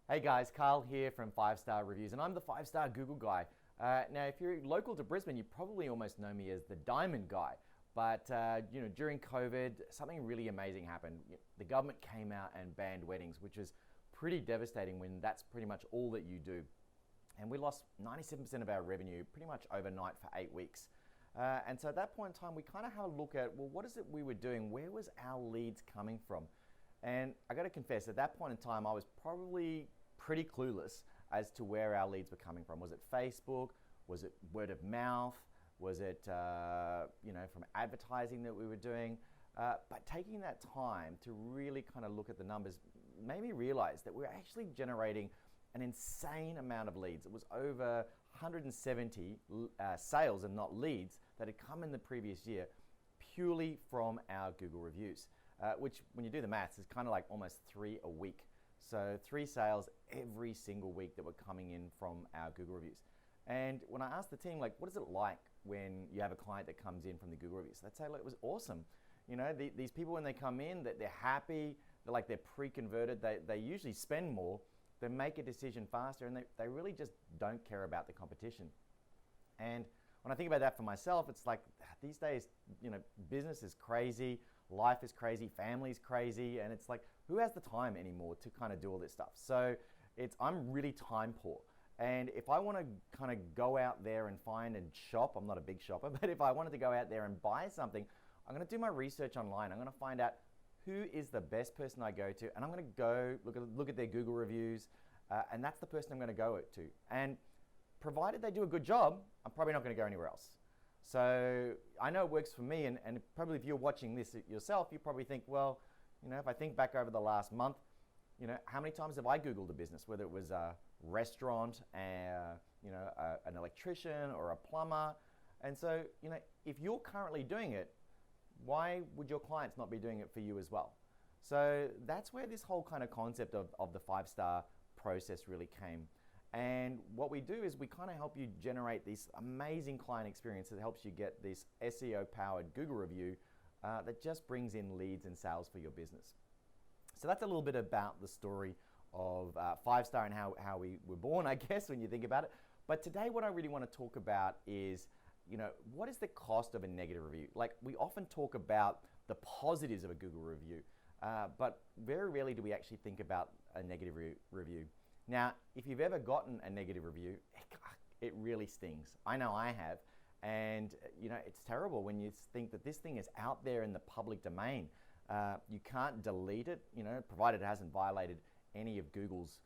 Hey guys, Karl here from 5 Star Reviews, and I'm the 5 Star Google guy. Now, if you're local to Brisbane, you probably almost know me as the Diamond Guy. But during COVID, something really amazing happened. The government came out and banned weddings, which is pretty devastating when that's pretty much all that you do. And we lost 97% of our revenue pretty much overnight for 8 weeks. And so at that point in time, we kind of had a look at, well, what is it we were doing? Where was our leads coming from? And I got to confess, at that point in time, I was probably pretty clueless as to where our leads were coming from. Was it Facebook? Was it word of mouth? Was it from advertising that we were doing? But taking that time to really kind of look at the numbers made me realize that we were actually generating an insane amount of leads. It was over 170 sales and not leads that had come in the previous year purely from our Google reviews, which when you do the maths is kind of like almost 3 a week. So 3 sales every single week that were coming in from our Google reviews. And when I asked the team, like, what is it like when you have a client that comes in from the Google reviews? They'd say, look, it was awesome. These people, when they come in, that they're happy, they're pre-converted, they usually spend more, they make a decision faster, and they really just don't care about the competition. And when I think about that for myself, it's like these days, business is crazy, life is crazy, family's crazy, and it's like, who has the time anymore to kind of do all this stuff? So I'm really time poor. And if I want to kind of go out there and find and shop, I'm not a big shopper, but if I wanted to go out there and buy something, I'm going to do my research online. I'm going to find out who is the best person I go to, and I'm going to go look at their Google reviews, and that's the person I'm going to go to. And provided they do a good job, I'm probably not going to go anywhere else. So I know it works for me, and probably if you're watching this yourself, you probably think, well, if I think back over the last month, how many times have I Googled a business, whether it was a restaurant, an electrician or a plumber? And so, if you're currently doing it, why would your clients not be doing it for you as well? So that's where this whole kind of concept of the 5 Star process really came. And what we do is we kind of help you generate this amazing client experience that helps you get this SEO-powered Google review that just brings in leads and sales for your business. So that's a little bit about the story of 5 Star and how we were born, I guess, when you think about it. But today what I really want to talk about is, what is the cost of a negative review? Like, we often talk about the positives of a Google review, but very rarely do we actually think about a negative review. Now, if you've ever gotten a negative review, it really stings. I know I have. And it's terrible when you think that this thing is out there in the public domain. You can't delete it, provided it hasn't violated any of Google's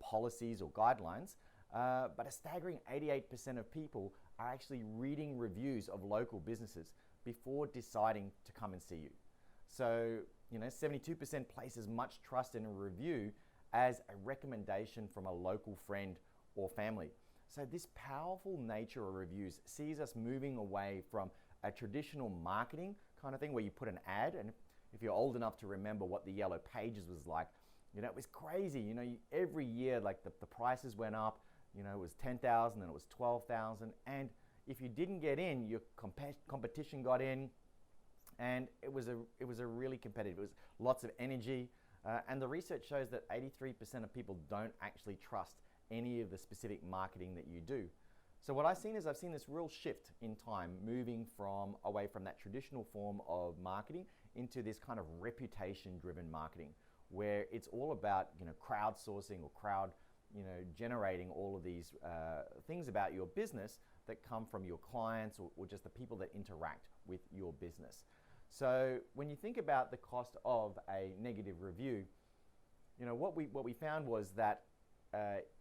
policies or guidelines. But a staggering 88% of people are actually reading reviews of local businesses before deciding to come and see you. So 72% place as much trust in a review as a recommendation from a local friend or family. So this powerful nature of reviews sees us moving away from a traditional marketing kind of thing where you put an ad, and if you're old enough to remember what the Yellow Pages was like, it was crazy. Every year, like the prices went up. It was 10,000 and it was 12,000, and if you didn't get in, your competition got in, and it was a really competitive. It was lots of energy, and the research shows that 83% of people don't actually trust any of the specific marketing that you do. So what I've seen this real shift in time, moving away from that traditional form of marketing into this kind of reputation-driven marketing, where it's all about crowdsourcing or generating all of these things about your business that come from your clients or just the people that interact with your business. So when you think about the cost of a negative review, what we found was that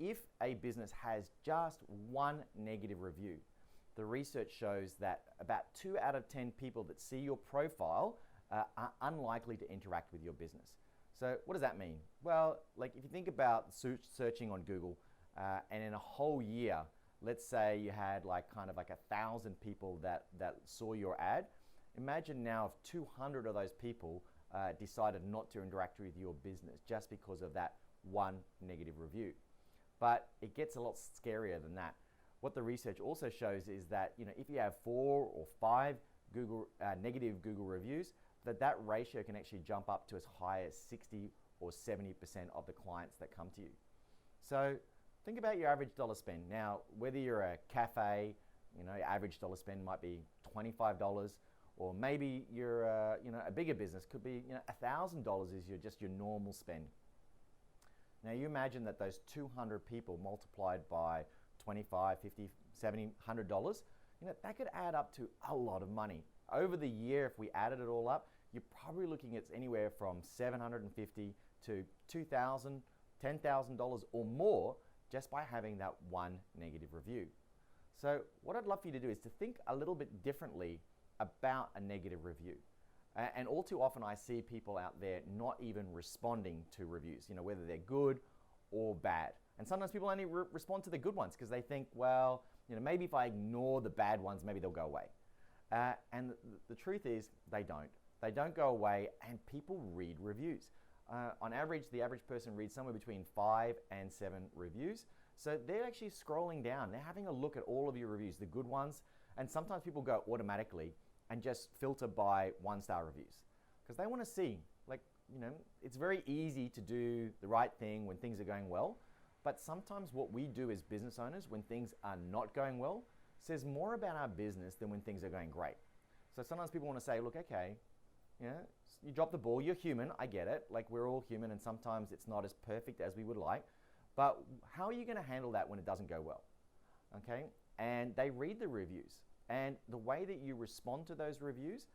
if a business has just one negative review, the research shows that about 2 out of 10 people that see your profile are unlikely to interact with your business. So what does that mean? Well, like if you think about searching on Google, and in a whole year, let's say you had like 1,000 people that saw your ad. Imagine now if 200 of those people decided not to interact with your business just because of that one negative review. But it gets a lot scarier than that. What the research also shows is that if you have 4 or 5 negative Google reviews, that ratio can actually jump up to as high as 60 or 70% of the clients that come to you. So think about your average dollar spend. Now, whether you're a cafe, your average dollar spend might be $25, or maybe you're a bigger business, could be $1,000 is just your normal spend. Now you imagine that those 200 people multiplied by 25, 50, 70, $100, that could add up to a lot of money. Over the year, if we added it all up, you're probably looking at anywhere from $750 to $2,000, $10,000 or more just by having that one negative review. So what I'd love for you to do is to think a little bit differently about a negative review. And all too often I see people out there not even responding to reviews, whether they're good or bad. And sometimes people only respond to the good ones because they think, well, maybe if I ignore the bad ones, maybe they'll go away. And the truth is they don't. They don't go away, and people read reviews. On average, the average person reads somewhere between 5 and 7 reviews. So they're actually scrolling down. They're having a look at all of your reviews, the good ones. And sometimes people go automatically and just filter by 1-star reviews because they want to see, it's very easy to do the right thing when things are going well. But sometimes what we do as business owners when things are not going well says more about our business than when things are going great. So sometimes people want to say, look, okay, you dropped the ball, you're human, I get it. We're all human and sometimes it's not as perfect as we would like. But how are you going to handle that when it doesn't go well? Okay? And they read the reviews. And the way that you respond to those reviews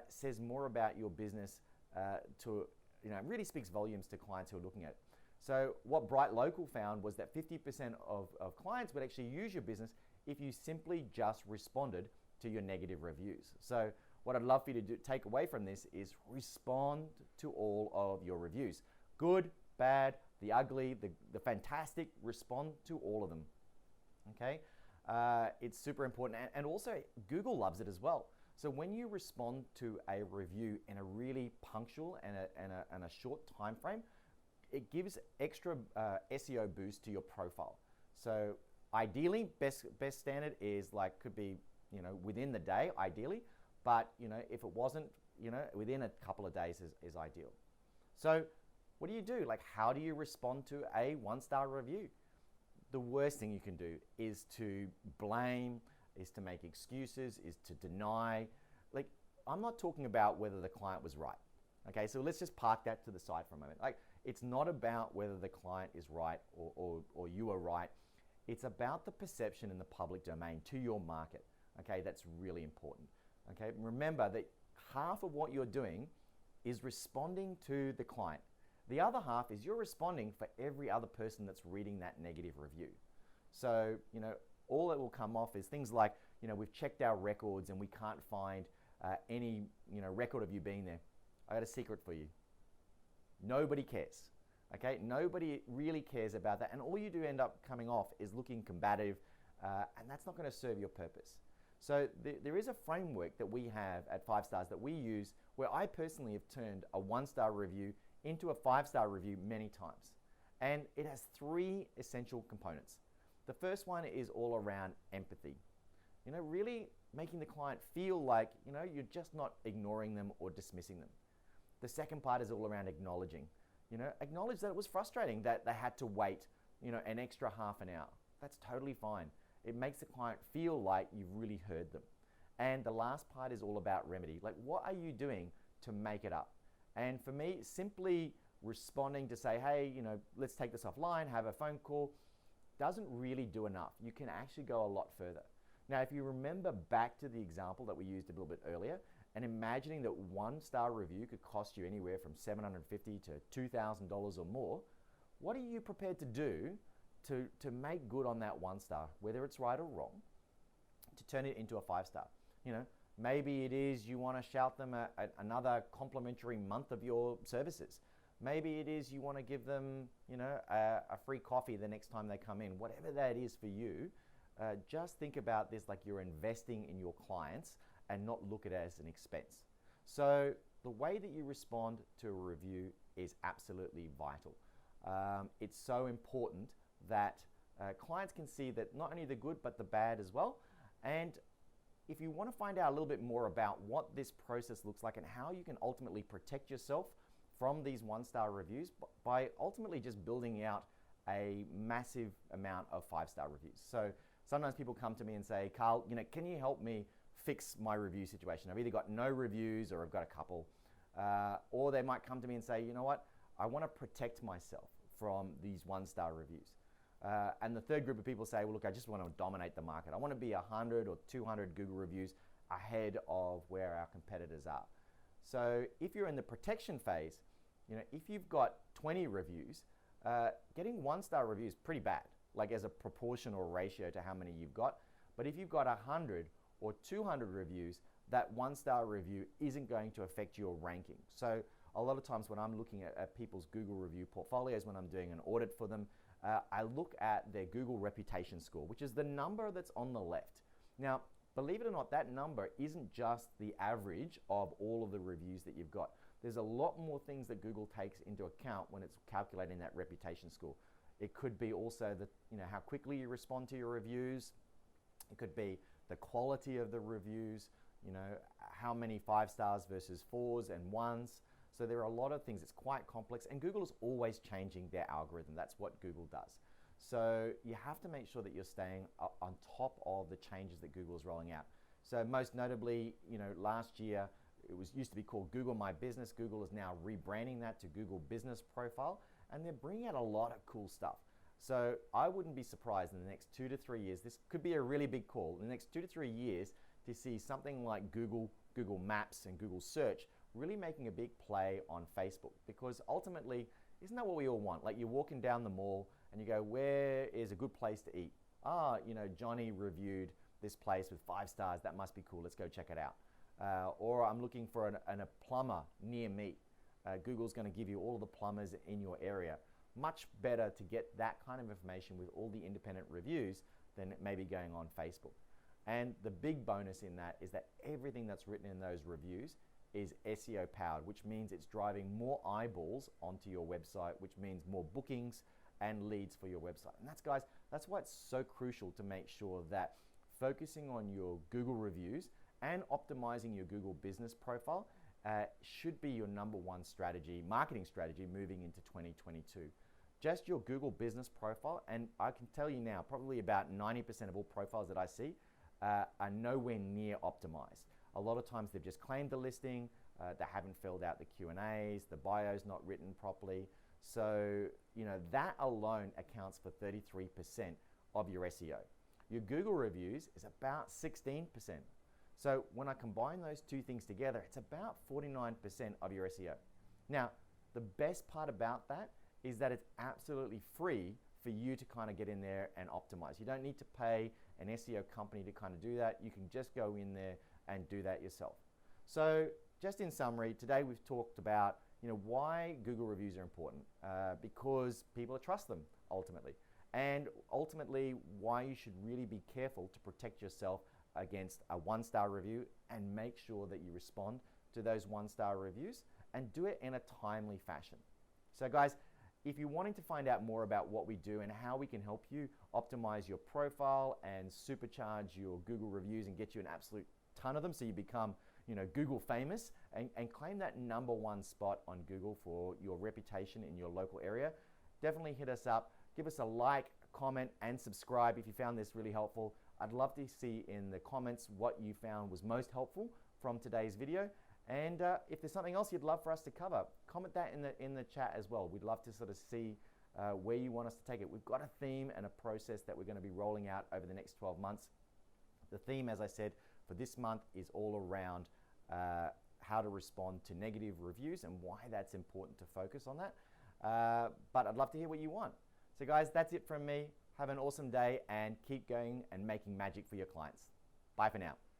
says more about your business it really speaks volumes to clients who are looking at it. So what Bright Local found was that 50% of clients would actually use your business if you simply just responded to your negative reviews. So what I'd love for you to take away from this is respond to all of your reviews. Good, bad, the ugly, the fantastic, respond to all of them, okay? It's super important, and also Google loves it as well. So when you respond to a review in a really punctual and a short time frame, it gives extra SEO boost to your profile. So ideally, best standard is could be within the day, ideally, but if it wasn't, within a couple of days is ideal. So what do? How do you respond to a 1-star review? The worst thing you can do is to blame, is to make excuses, is to deny. I'm not talking about whether the client was right. Okay, so let's just park that to the side for a moment. It's not about whether the client is right or you are right. It's about the perception in the public domain to your market. Okay, that's really important. Okay, remember that half of what you're doing is responding to the client. The other half is you're responding for every other person that's reading that negative review. So, all that will come off is things like, we've checked our records and we can't find any, record of you being there. I got a secret for you. Nobody cares. Okay, nobody really cares about that, and all you do end up coming off is looking combative, and that's not going to serve your purpose. So there is a framework that we have at 5 stars that we use where I personally have turned a 1-star review into a 5-star review many times. And it has 3 essential components. The first one is all around empathy. Really making the client feel like, you're just not ignoring them or dismissing them. The second part is all around acknowledging. Acknowledge that it was frustrating that they had to wait, an extra half an hour. That's totally fine. It makes the client feel like you've really heard them. And the last part is all about remedy. What are you doing to make it up? And for me, simply responding to say, hey, let's take this offline, have a phone call, doesn't really do enough. You can actually go a lot further. Now, if you remember back to the example that we used a little bit earlier, and imagining that 1-star review could cost you anywhere from $750 to $2,000 or more, what are you prepared to do to make good on that 1-star, whether it's right or wrong, to turn it into a 5-star? Maybe it is you want to shout them another complimentary month of your services. Maybe it is you want to give them, a free coffee the next time they come in. Whatever that is for you, just think about this like you're investing in your clients and not look at it as an expense. So the way that you respond to a review is absolutely vital. It's so important that clients can see that not only the good but the bad as well. And if you want to find out a little bit more about what this process looks like and how you can ultimately protect yourself from these 1-star reviews by ultimately just building out a massive amount of 5-star reviews. So sometimes people come to me and say, Karl, can you help me fix my review situation? I've either got no reviews or I've got a couple. Or they might come to me and say, you know what, I want to protect myself from these 1-star reviews. And the third group of people say, well, look, I just want to dominate the market. I want to be 100 or 200 Google reviews ahead of where our competitors are. So if you're in the protection phase, if you've got 20 reviews, getting 1-star reviews is pretty bad, like as a proportional ratio to how many you've got. But if you've got 100 or 200 reviews, that 1-star review isn't going to affect your ranking. So a lot of times when I'm looking at people's Google review portfolios, when I'm doing an audit for them, I look at their Google reputation score, which is the number that's on the left. Now, believe it or not, that number isn't just the average of all of the reviews that you've got. There's a lot more things that Google takes into account when it's calculating that reputation score. It could be also how quickly you respond to your reviews. It could be the quality of the reviews, how many 5 stars versus 4s and 1s. So there are a lot of things. It's quite complex, and Google is always changing their algorithm. That's what Google does. So you have to make sure that you're staying on top of the changes that Google is rolling out. So most notably, last year, it used to be called Google My Business. Google is now rebranding that to Google Business Profile, and they're bringing out a lot of cool stuff. So I wouldn't be surprised in the next 2 to 3 years, this could be a really big call, in the next 2 to 3 years to see something like Google Maps and Google Search really making a big play on Facebook, because ultimately, isn't that what we all want? Like you're walking down the mall and you go, where is a good place to eat? Johnny reviewed this place with 5 stars. That must be cool. Let's go check it out. Or I'm looking for a plumber near me. Google's going to give you all of the plumbers in your area. Much better to get that kind of information with all the independent reviews than maybe going on Facebook. And the big bonus in that is that everything that's written in those reviews is SEO powered, which means it's driving more eyeballs onto your website, which means more bookings and leads for your website. And that's why it's so crucial to make sure that focusing on your Google reviews and optimizing your Google business profile should be your number one marketing strategy moving into 2022. Just your Google business profile, and I can tell you now, probably about 90% of all profiles that I see are nowhere near optimized. A lot of times they've just claimed the listing, they haven't filled out the Q&As, the bio's not written properly. So, that alone accounts for 33% of your SEO. Your Google reviews is about 16%. So when I combine those two things together, it's about 49% of your SEO. Now, the best part about that is that it's absolutely free for you to kind of get in there and optimize. You don't need to pay an SEO company to kind of do that. You can just go in there and do that yourself. So just in summary, today we've talked about why Google reviews are important, because people trust them ultimately, and ultimately why you should really be careful to protect yourself against a 1-star review, and make sure that you respond to those 1-star reviews and do it in a timely fashion. So guys, if you're wanting to find out more about what we do and how we can help you optimize your profile and supercharge your Google reviews and get you an absolute ton of them so you become Google famous and claim that #1 spot on Google for your reputation in your local area, definitely hit us up. Give us a like, comment, and subscribe if you found this really helpful. I'd love to see in the comments what you found was most helpful from today's video. And if there's something else you'd love for us to cover, comment that in the chat as well. We'd love to sort of see where you want us to take it. We've got a theme and a process that we're going to be rolling out over the next 12 months. The theme, as I said, for this month is all around how to respond to negative reviews and why that's important to focus on that. But I'd love to hear what you want. So guys, that's it from me. Have an awesome day and keep going and making magic for your clients. Bye for now.